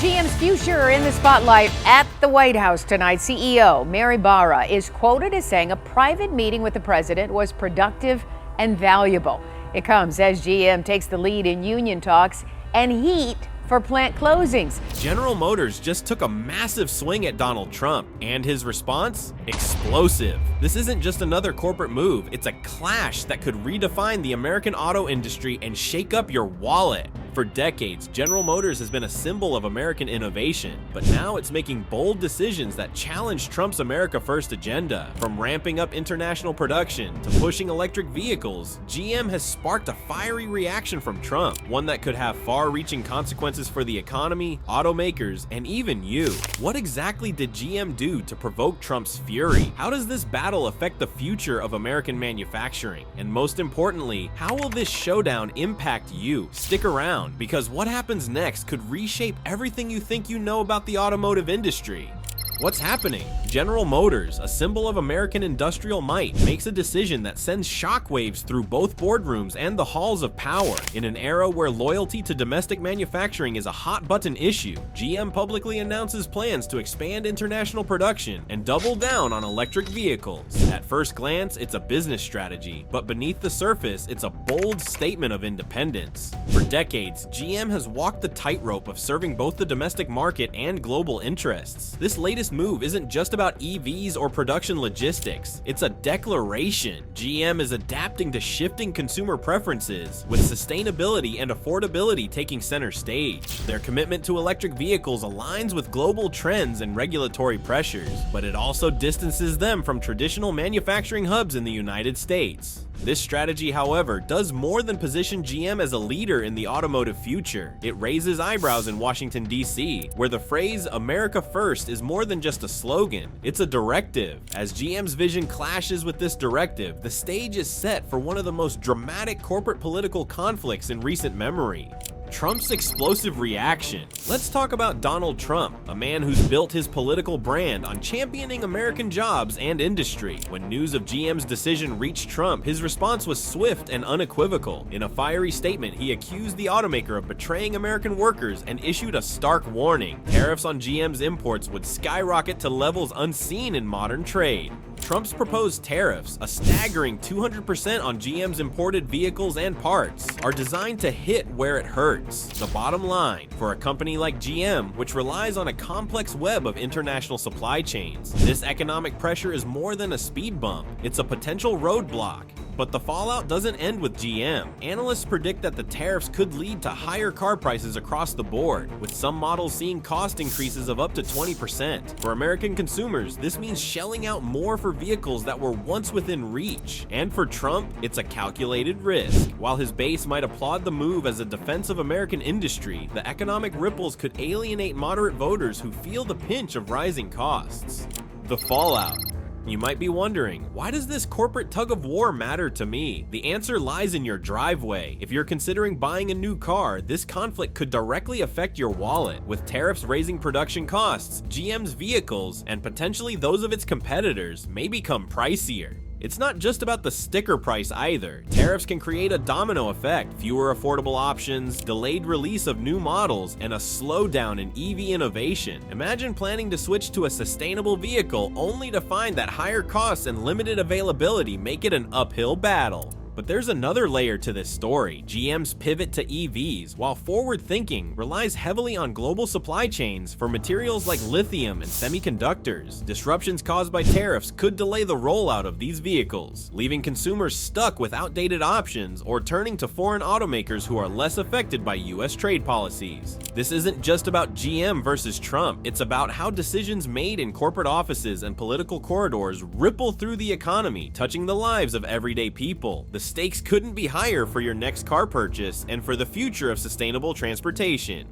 GM's future in the spotlight at the White House tonight. CEO Mary Barra is quoted as saying a private meeting with the president was productive and valuable. It comes as GM takes the lead in union talks and heat for plant closings. General Motors just took a massive swing at Donald Trump, and his response? Explosive. This isn't just another corporate move, it's a clash that could redefine the American auto industry and shake up your wallet. For decades, General Motors has been a symbol of American innovation, but now it's making bold decisions that challenge Trump's America First agenda. From ramping up international production to pushing electric vehicles, GM has sparked a fiery reaction from Trump, one that could have far-reaching consequences for the economy, automakers, and even you. What exactly did GM do to provoke Trump's fury? How does this battle affect the future of American manufacturing? And most importantly, how will this showdown impact you? Stick around, because what happens next could reshape everything you think you know about the automotive industry. What's happening? General Motors, a symbol of American industrial might, makes a decision that sends shockwaves through both boardrooms and the halls of power. In an era where loyalty to domestic manufacturing is a hot-button issue, GM publicly announces plans to expand international production and double down on electric vehicles. At first glance, it's a business strategy, but beneath the surface, it's a bold statement of independence. For decades, GM has walked the tightrope of serving both the domestic market and global interests. This latest move isn't just about EVs or production logistics, it's a declaration. GM is adapting to shifting consumer preferences, with sustainability and affordability taking center stage. Their commitment to electric vehicles aligns with global trends and regulatory pressures, but it also distances them from traditional manufacturing hubs in the United States. This strategy, however, does more than position GM as a leader in the automotive future. It raises eyebrows in Washington, D.C., where the phrase "America First" is more than just a slogan, it's a directive. As GM's vision clashes with this directive, the stage is set for one of the most dramatic corporate political conflicts in recent memory. Trump's explosive reaction. Let's talk about Donald Trump, a man who's built his political brand on championing American jobs and industry. When news of GM's decision reached Trump, his response was swift and unequivocal. In a fiery statement, he accused the automaker of betraying American workers and issued a stark warning. Tariffs on GM's imports would skyrocket to levels unseen in modern trade. Trump's proposed tariffs, a staggering 200% on GM's imported vehicles and parts, are designed to hit where it hurts. The bottom line, for a company like GM, which relies on a complex web of international supply chains, this economic pressure is more than a speed bump, it's a potential roadblock. But the fallout doesn't end with GM. Analysts predict that the tariffs could lead to higher car prices across the board, with some models seeing cost increases of up to 20%. For American consumers, this means shelling out more for vehicles that were once within reach. And for Trump, it's a calculated risk. While his base might applaud the move as a defense of American industry, the economic ripples could alienate moderate voters who feel the pinch of rising costs. The fallout. You might be wondering, why does this corporate tug of war matter to me? The answer lies in your driveway. If you're considering buying a new car, this conflict could directly affect your wallet. With tariffs raising production costs, GM's vehicles, and potentially those of its competitors, may become pricier. It's not just about the sticker price either. Tariffs can create a domino effect, fewer affordable options, delayed release of new models, and a slowdown in EV innovation. Imagine planning to switch to a sustainable vehicle only to find that higher costs and limited availability make it an uphill battle. But there's another layer to this story. GM's pivot to EVs, while forward-thinking, relies heavily on global supply chains for materials like lithium and semiconductors. Disruptions caused by tariffs could delay the rollout of these vehicles, leaving consumers stuck with outdated options or turning to foreign automakers who are less affected by US trade policies. This isn't just about GM versus Trump, it's about how decisions made in corporate offices and political corridors ripple through the economy, touching the lives of everyday people. The stakes couldn't be higher for your next car purchase and for the future of sustainable transportation.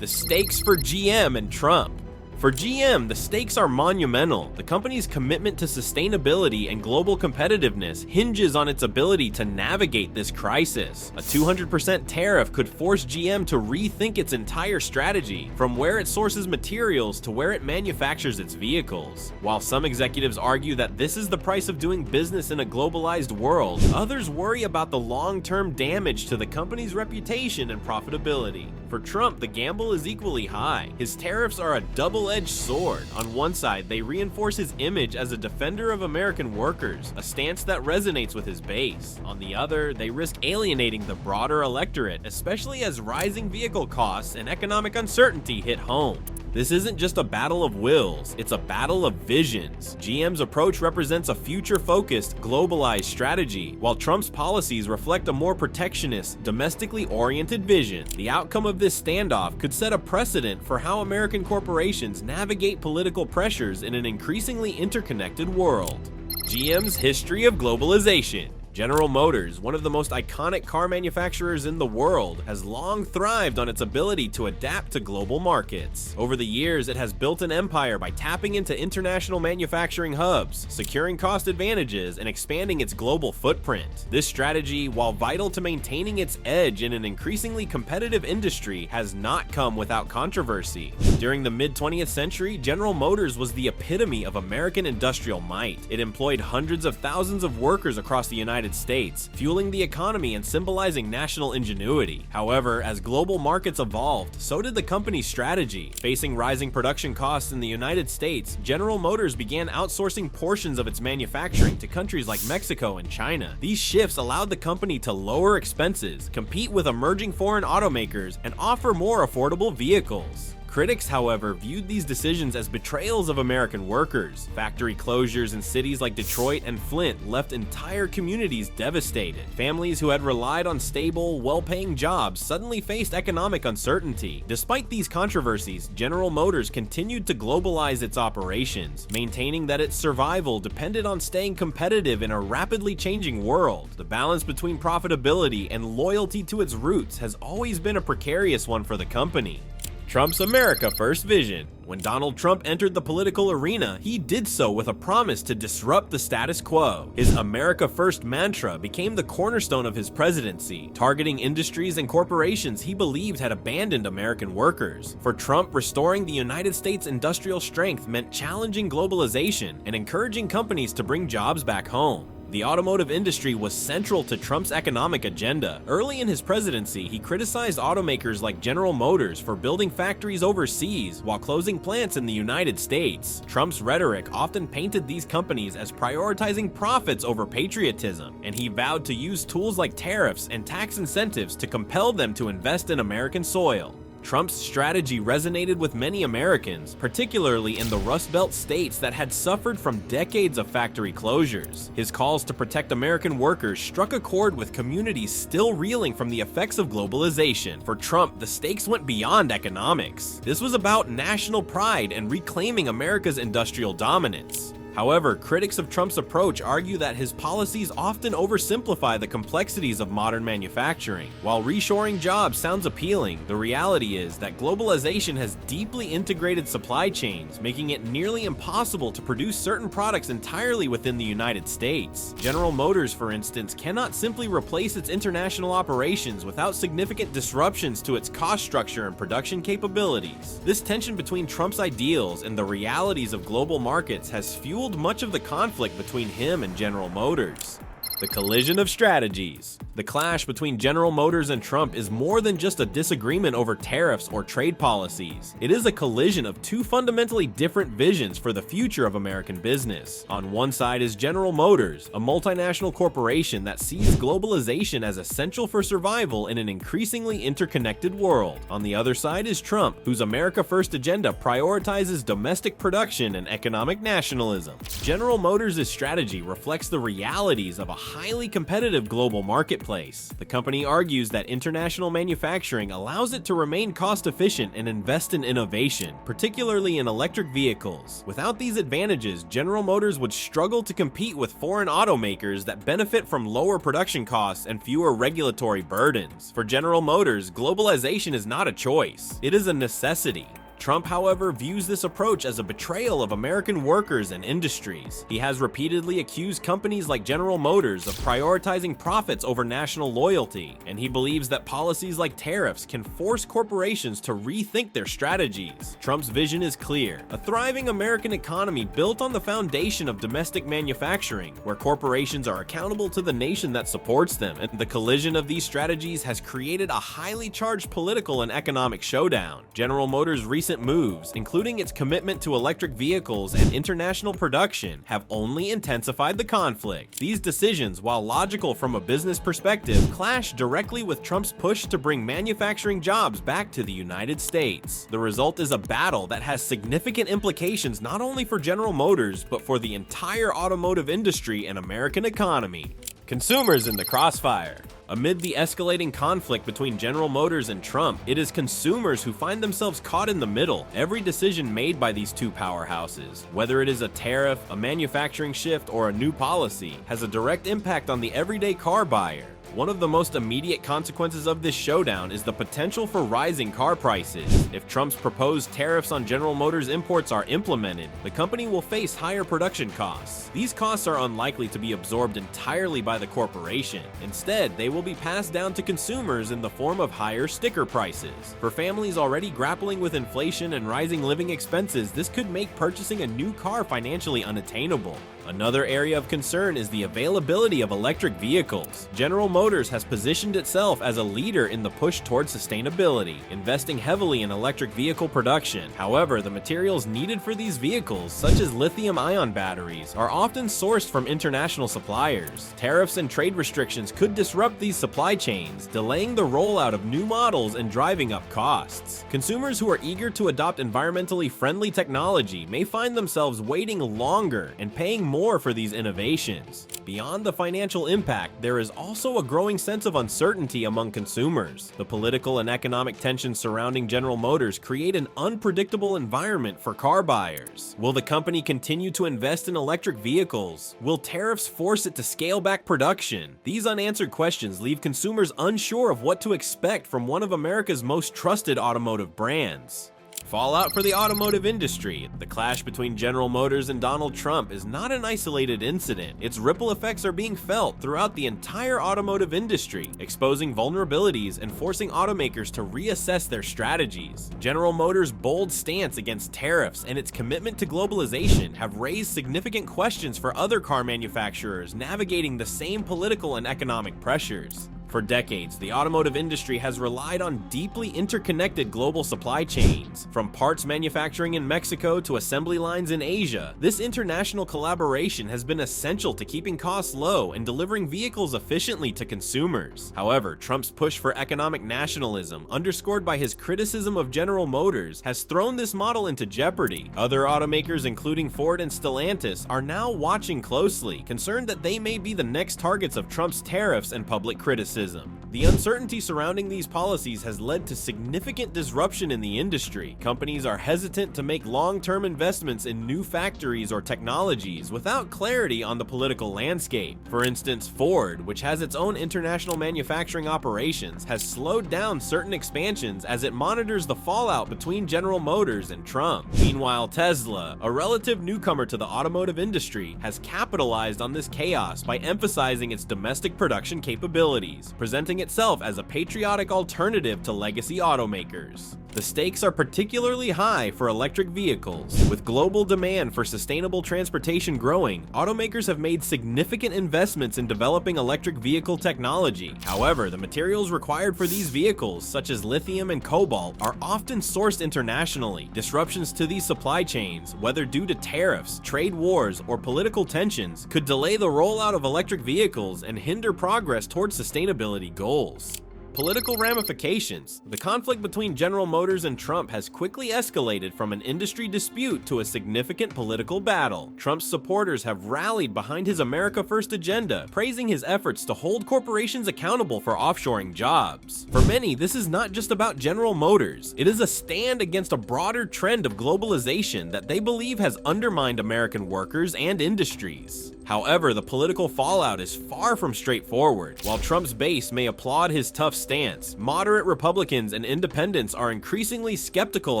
The stakes for GM and Trump. For GM, the stakes are monumental. The company's commitment to sustainability and global competitiveness hinges on its ability to navigate this crisis. A 200% tariff could force GM to rethink its entire strategy, from where it sources materials to where it manufactures its vehicles. While some executives argue that this is the price of doing business in a globalized world, others worry about the long-term damage to the company's reputation and profitability. For Trump, the gamble is equally high. His tariffs are a double-edged sword. On one side, they reinforce his image as a defender of American workers, a stance that resonates with his base. On the other, they risk alienating the broader electorate, especially as rising vehicle costs and economic uncertainty hit home. This isn't just a battle of wills, it's a battle of visions. GM's approach represents a future-focused, globalized strategy, while Trump's policies reflect a more protectionist, domestically oriented vision. The outcome of this standoff could set a precedent for how American corporations navigate political pressures in an increasingly interconnected world. GM's History of Globalization. General Motors, one of the most iconic car manufacturers in the world, has long thrived on its ability to adapt to global markets. Over the years, it has built an empire by tapping into international manufacturing hubs, securing cost advantages, and expanding its global footprint. This strategy, while vital to maintaining its edge in an increasingly competitive industry, has not come without controversy. During the mid-20th century, General Motors was the epitome of American industrial might. It employed hundreds of thousands of workers across the United States, fueling the economy and symbolizing national ingenuity. However, as global markets evolved, so did the company's strategy. Facing rising production costs in the United States, General Motors began outsourcing portions of its manufacturing to countries like Mexico and China. These shifts allowed the company to lower expenses, compete with emerging foreign automakers, and offer more affordable vehicles. Critics, however, viewed these decisions as betrayals of American workers. Factory closures in cities like Detroit and Flint left entire communities devastated. Families who had relied on stable, well-paying jobs suddenly faced economic uncertainty. Despite these controversies, General Motors continued to globalize its operations, maintaining that its survival depended on staying competitive in a rapidly changing world. The balance between profitability and loyalty to its roots has always been a precarious one for the company. Trump's America First vision. When Donald Trump entered the political arena, he did so with a promise to disrupt the status quo. His America First mantra became the cornerstone of his presidency, targeting industries and corporations he believed had abandoned American workers. For Trump, restoring the United States' industrial strength meant challenging globalization and encouraging companies to bring jobs back home. The automotive industry was central to Trump's economic agenda. Early in his presidency, he criticized automakers like General Motors for building factories overseas while closing plants in the United States. Trump's rhetoric often painted these companies as prioritizing profits over patriotism, and he vowed to use tools like tariffs and tax incentives to compel them to invest in American soil. Trump's strategy resonated with many Americans, particularly in the Rust Belt states that had suffered from decades of factory closures. His calls to protect American workers struck a chord with communities still reeling from the effects of globalization. For Trump, the stakes went beyond economics. This was about national pride and reclaiming America's industrial dominance. However, critics of Trump's approach argue that his policies often oversimplify the complexities of modern manufacturing. While reshoring jobs sounds appealing, the reality is that globalization has deeply integrated supply chains, making it nearly impossible to produce certain products entirely within the United States. General Motors, for instance, cannot simply replace its international operations without significant disruptions to its cost structure and production capabilities. This tension between Trump's ideals and the realities of global markets has fueled much of the conflict between him and General Motors. The collision of strategies. The clash between General Motors and Trump is more than just a disagreement over tariffs or trade policies. It is a collision of two fundamentally different visions for the future of American business. On one side is General Motors, a multinational corporation that sees globalization as essential for survival in an increasingly interconnected world. On the other side is Trump, whose America First agenda prioritizes domestic production and economic nationalism. General Motors' strategy reflects the realities of a highly competitive global marketplace. The company argues that international manufacturing allows it to remain cost-efficient and invest in innovation, particularly in electric vehicles. Without these advantages, General Motors would struggle to compete with foreign automakers that benefit from lower production costs and fewer regulatory burdens. For General Motors, globalization is not a choice, it is a necessity. Trump, however, views this approach as a betrayal of American workers and industries. He has repeatedly accused companies like General Motors of prioritizing profits over national loyalty, and he believes that policies like tariffs can force corporations to rethink their strategies. Trump's vision is clear: a thriving American economy built on the foundation of domestic manufacturing, where corporations are accountable to the nation that supports them, and the collision of these strategies has created a highly charged political and economic showdown. General Motors' recent moves, including its commitment to electric vehicles and international production, have only intensified the conflict. These decisions, while logical from a business perspective, clash directly with Trump's push to bring manufacturing jobs back to the United States. The result is a battle that has significant implications not only for General Motors, but for the entire automotive industry and American economy. Consumers in the crossfire. Amid the escalating conflict between General Motors and Trump, it is consumers who find themselves caught in the middle. Every decision made by these two powerhouses, whether it is a tariff, a manufacturing shift, or a new policy, has a direct impact on the everyday car buyer. One of the most immediate consequences of this showdown is the potential for rising car prices. If Trump's proposed tariffs on General Motors imports are implemented, the company will face higher production costs. These costs are unlikely to be absorbed entirely by the corporation. Instead, they will be passed down to consumers in the form of higher sticker prices. For families already grappling with inflation and rising living expenses, this could make purchasing a new car financially unattainable. Another area of concern is the availability of electric vehicles. General Motors has positioned itself as a leader in the push toward sustainability, investing heavily in electric vehicle production. However, the materials needed for these vehicles, such as lithium-ion batteries, are often sourced from international suppliers. Tariffs and trade restrictions could disrupt these supply chains, delaying the rollout of new models and driving up costs. Consumers who are eager to adopt environmentally friendly technology may find themselves waiting longer and paying more for these innovations. Beyond the financial impact, there is also a growing sense of uncertainty among consumers. The political and economic tensions surrounding General Motors create an unpredictable environment for car buyers. Will the company continue to invest in electric vehicles? Will tariffs force it to scale back production? These unanswered questions leave consumers unsure of what to expect from one of America's most trusted automotive brands. Fallout for the automotive industry. The clash between General Motors and Donald Trump is not an isolated incident. Its ripple effects are being felt throughout the entire automotive industry, exposing vulnerabilities and forcing automakers to reassess their strategies. General Motors' bold stance against tariffs and its commitment to globalization have raised significant questions for other car manufacturers navigating the same political and economic pressures. For decades, the automotive industry has relied on deeply interconnected global supply chains. From parts manufacturing in Mexico to assembly lines in Asia, this international collaboration has been essential to keeping costs low and delivering vehicles efficiently to consumers. However, Trump's push for economic nationalism, underscored by his criticism of General Motors, has thrown this model into jeopardy. Other automakers, including Ford and Stellantis, are now watching closely, concerned that they may be the next targets of Trump's tariffs and public criticism. The uncertainty surrounding these policies has led to significant disruption in the industry. Companies are hesitant to make long-term investments in new factories or technologies without clarity on the political landscape. For instance, Ford, which has its own international manufacturing operations, has slowed down certain expansions as it monitors the fallout between General Motors and Trump. Meanwhile, Tesla, a relative newcomer to the automotive industry, has capitalized on this chaos by emphasizing its domestic production capabilities, presenting itself as a patriotic alternative to legacy automakers. The stakes are particularly high for electric vehicles. With global demand for sustainable transportation growing, automakers have made significant investments in developing electric vehicle technology. However, the materials required for these vehicles, such as lithium and cobalt, are often sourced internationally. Disruptions to these supply chains, whether due to tariffs, trade wars, or political tensions, could delay the rollout of electric vehicles and hinder progress towards sustainability goals. Political ramifications. The conflict between General Motors and Trump has quickly escalated from an industry dispute to a significant political battle. Trump's supporters have rallied behind his America First agenda, praising his efforts to hold corporations accountable for offshoring jobs. For many, this is not just about General Motors. It is a stand against a broader trend of globalization that they believe has undermined American workers and industries. However, the political fallout is far from straightforward. While Trump's base may applaud his tough stance, moderate Republicans and independents are increasingly skeptical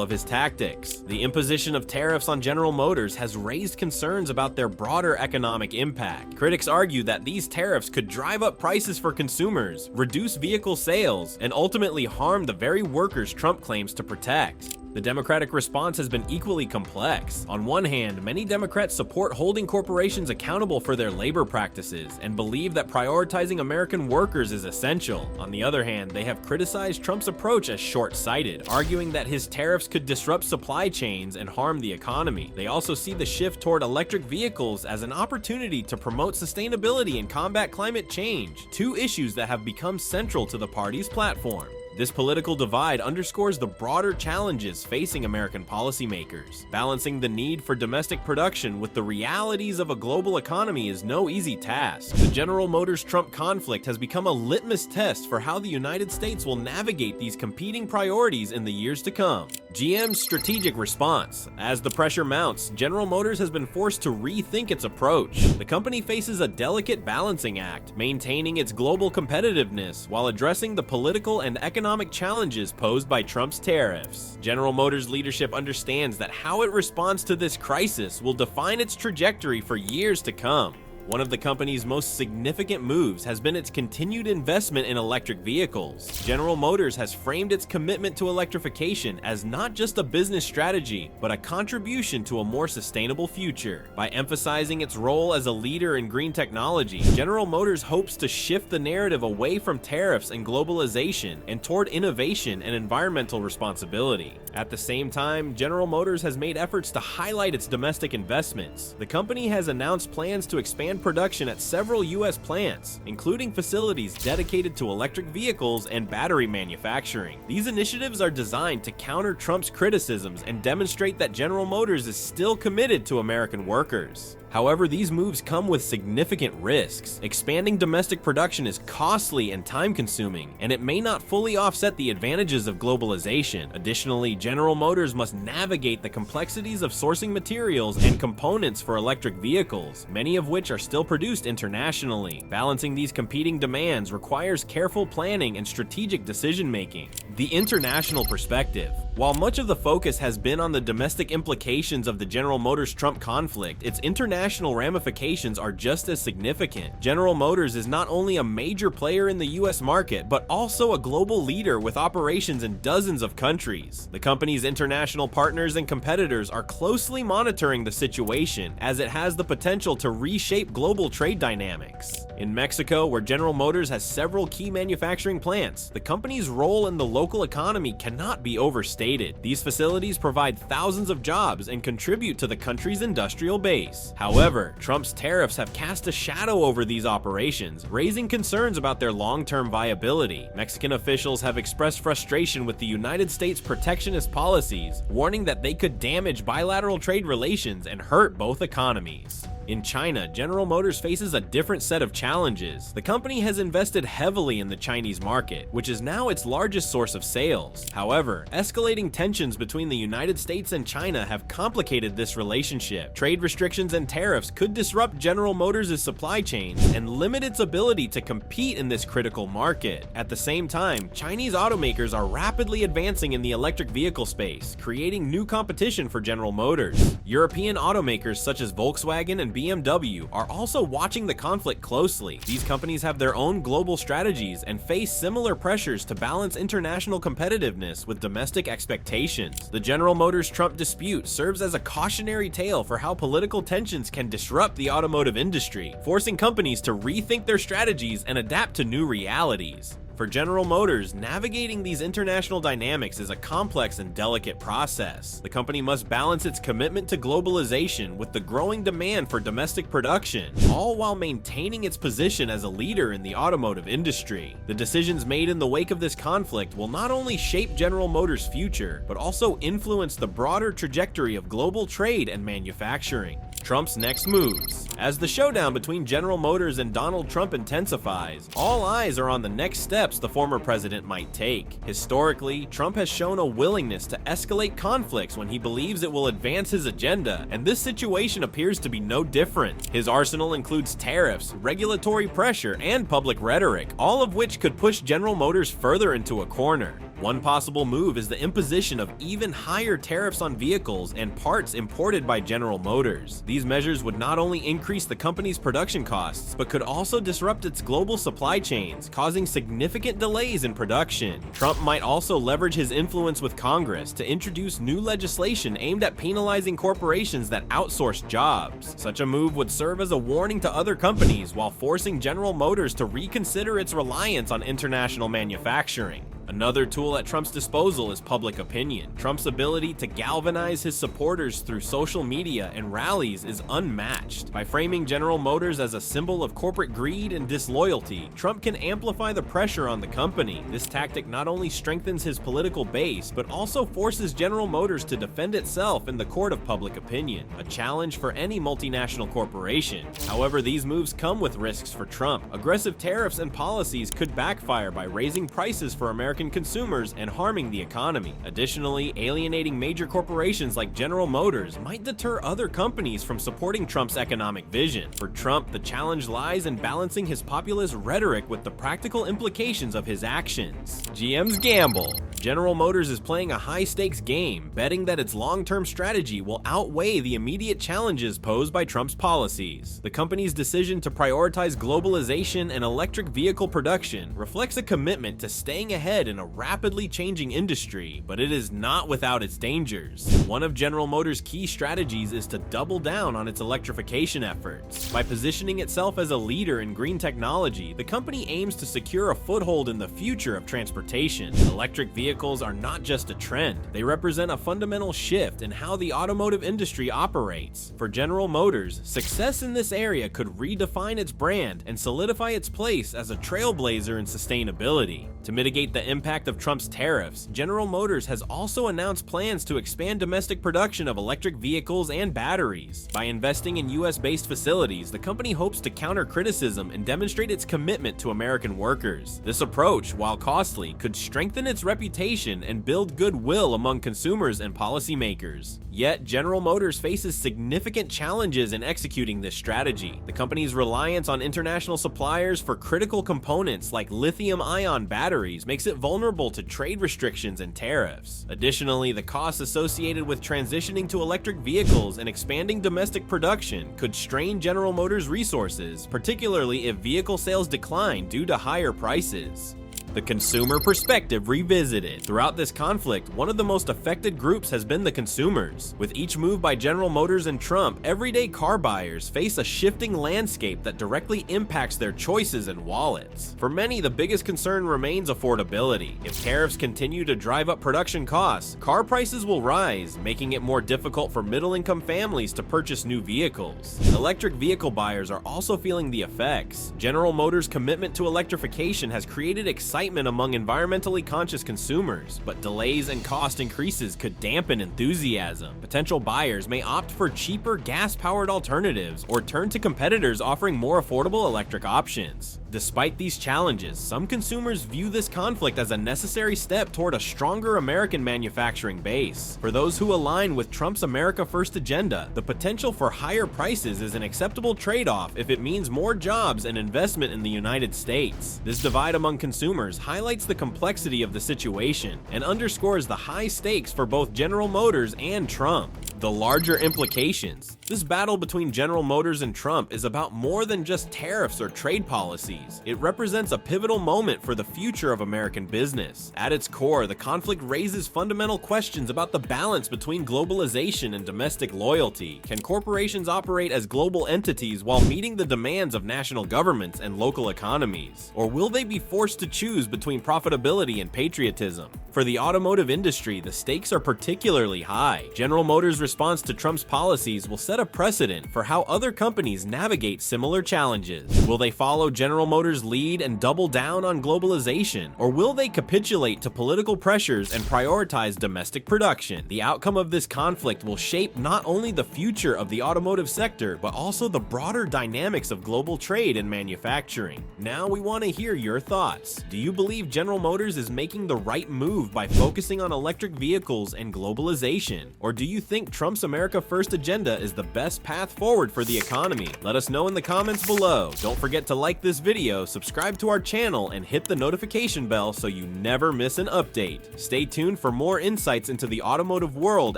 of his tactics. The imposition of tariffs on General Motors has raised concerns about their broader economic impact. Critics argue that these tariffs could drive up prices for consumers, reduce vehicle sales, and ultimately harm the very workers Trump claims to protect. The Democratic response has been equally complex. On one hand, many Democrats support holding corporations accountable for their labor practices and believe that prioritizing American workers is essential. On the other hand, they have criticized Trump's approach as short-sighted, arguing that his tariffs could disrupt supply chains and harm the economy. They also see the shift toward electric vehicles as an opportunity to promote sustainability and combat climate change, two issues that have become central to the party's platform. This political divide underscores the broader challenges facing American policymakers. Balancing the need for domestic production with the realities of a global economy is no easy task. The General Motors-Trump conflict has become a litmus test for how the United States will navigate these competing priorities in the years to come. GM's Strategic Response. As the pressure mounts, General Motors has been forced to rethink its approach. The company faces a delicate balancing act, maintaining its global competitiveness while addressing the political and economic challenges posed by Trump's tariffs. General Motors leadership understands that how it responds to this crisis will define its trajectory for years to come. One of the company's most significant moves has been its continued investment in electric vehicles. General Motors has framed its commitment to electrification as not just a business strategy, but a contribution to a more sustainable future. By emphasizing its role as a leader in green technology, General Motors hopes to shift the narrative away from tariffs and globalization and toward innovation and environmental responsibility. At the same time, General Motors has made efforts to highlight its domestic investments. The company has announced plans to expand production at several U.S. plants, including facilities dedicated to electric vehicles and battery manufacturing. These initiatives are designed to counter Trump's criticisms and demonstrate that General Motors is still committed to American workers. However, these moves come with significant risks. Expanding domestic production is costly and time-consuming, and it may not fully offset the advantages of globalization. Additionally, General Motors must navigate the complexities of sourcing materials and components for electric vehicles, many of which are still produced internationally. Balancing these competing demands requires careful planning and strategic decision-making. The international perspective. While much of the focus has been on the domestic implications of the General Motors-Trump conflict, its international ramifications are just as significant. General Motors is not only a major player in the US market, but also a global leader with operations in dozens of countries. The company's international partners and competitors are closely monitoring the situation, as it has the potential to reshape global trade dynamics. In Mexico, where General Motors has several key manufacturing plants, the company's role in the local economy cannot be overstated. These facilities provide thousands of jobs and contribute to the country's industrial base. However, Trump's tariffs have cast a shadow over these operations, raising concerns about their long-term viability. Mexican officials have expressed frustration with the United States' protectionist policies, warning that they could damage bilateral trade relations and hurt both economies. In China, General Motors faces a different set of challenges. The company has invested heavily in the Chinese market, which is now its largest source of sales. However, escalating tensions between the United States and China have complicated this relationship. Trade restrictions and tariffs could disrupt General Motors' supply chains and limit its ability to compete in this critical market. At the same time, Chinese automakers are rapidly advancing in the electric vehicle space, creating new competition for General Motors. European automakers such as Volkswagen and BMW are also watching the conflict closely. These companies have their own global strategies and face similar pressures to balance international competitiveness with domestic expectations. The General Motors-Trump dispute serves as a cautionary tale for how political tensions can disrupt the automotive industry, forcing companies to rethink their strategies and adapt to new realities. For General Motors, navigating these international dynamics is a complex and delicate process. The company must balance its commitment to globalization with the growing demand for domestic production, all while maintaining its position as a leader in the automotive industry. The decisions made in the wake of this conflict will not only shape General Motors' future, but also influence the broader trajectory of global trade and manufacturing. Trump's next moves. As the showdown between General Motors and Donald Trump intensifies, all eyes are on the next steps the former president might take. Historically, Trump has shown a willingness to escalate conflicts when he believes it will advance his agenda, and this situation appears to be no different. His arsenal includes tariffs, regulatory pressure, and public rhetoric, all of which could push General Motors further into a corner. One possible move is the imposition of even higher tariffs on vehicles and parts imported by General Motors. These measures would not only increase the company's production costs, but could also disrupt its global supply chains, causing significant delays in production. Trump might also leverage his influence with Congress to introduce new legislation aimed at penalizing corporations that outsource jobs. Such a move would serve as a warning to other companies while forcing General Motors to reconsider its reliance on international manufacturing. Another tool at Trump's disposal is public opinion. Trump's ability to galvanize his supporters through social media and rallies is unmatched. By framing General Motors as a symbol of corporate greed and disloyalty, Trump can amplify the pressure on the company. This tactic not only strengthens his political base, but also forces General Motors to defend itself in the court of public opinion, a challenge for any multinational corporation. However, these moves come with risks for Trump. Aggressive tariffs and policies could backfire by raising prices for American consumers and harming the economy. Additionally, alienating major corporations like General Motors might deter other companies from supporting Trump's economic vision. For Trump, the challenge lies in balancing his populist rhetoric with the practical implications of his actions. GMs Gamble. General Motors is playing a high-stakes game, betting that its long-term strategy will outweigh the immediate challenges posed by Trump's policies. The company's decision to prioritize globalization and electric vehicle production reflects a commitment to staying ahead in a rapidly changing industry, but it is not without its dangers. One of General Motors' key strategies is to double down on its electrification efforts. By positioning itself as a leader in green technology, the company aims to secure a foothold in the future of transportation. Electric vehicles are not just a trend, they represent a fundamental shift in how the automotive industry operates. For General Motors, success in this area could redefine its brand and solidify its place as a trailblazer in sustainability. To mitigate the impact of Trump's tariffs, General Motors has also announced plans to expand domestic production of electric vehicles and batteries. By investing in US-based facilities, the company hopes to counter criticism and demonstrate its commitment to American workers. This approach, while costly, could strengthen its reputation and build goodwill among consumers and policymakers. Yet, General Motors faces significant challenges in executing this strategy. The company's reliance on international suppliers for critical components like lithium-ion batteries makes it vulnerable to trade restrictions and tariffs. Additionally, the costs associated with transitioning to electric vehicles and expanding domestic production could strain General Motors' resources, particularly if vehicle sales decline due to higher prices. The consumer perspective revisited. Throughout this conflict, one of the most affected groups has been the consumers. With each move by General Motors and Trump, everyday car buyers face a shifting landscape that directly impacts their choices and wallets. For many, the biggest concern remains affordability. If tariffs continue to drive up production costs, car prices will rise, making it more difficult for middle-income families to purchase new vehicles. Electric vehicle buyers are also feeling the effects. General Motors' commitment to electrification has created excitement among environmentally conscious consumers, but delays and cost increases could dampen enthusiasm. Potential buyers may opt for cheaper gas-powered alternatives or turn to competitors offering more affordable electric options. Despite these challenges, some consumers view this conflict as a necessary step toward a stronger American manufacturing base. For those who align with Trump's America First agenda, the potential for higher prices is an acceptable trade-off if it means more jobs and investment in the United States. This divide among consumers highlights the complexity of the situation and underscores the high stakes for both General Motors and Trump. The larger implications. This battle between General Motors and Trump is about more than just tariffs or trade policies. It represents a pivotal moment for the future of American business. At its core, the conflict raises fundamental questions about the balance between globalization and domestic loyalty. Can corporations operate as global entities while meeting the demands of national governments and local economies? Or will they be forced to choose between profitability and patriotism? For the automotive industry, the stakes are particularly high. General Motors' response to Trump's policies will set a precedent for how other companies navigate similar challenges. Will they follow General Motors' lead and double down on globalization? Or will they capitulate to political pressures and prioritize domestic production? The outcome of this conflict will shape not only the future of the automotive sector, but also the broader dynamics of global trade and manufacturing. Now we want to hear your thoughts. Do you believe General Motors is making the right move by focusing on electric vehicles and globalization? Or do you think Trump's America First agenda is the best path forward for the economy? Let us know in the comments below. Don't forget to like this video, subscribe to our channel, and hit the notification bell so you never miss an update. Stay tuned for more insights into the automotive world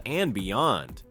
and beyond.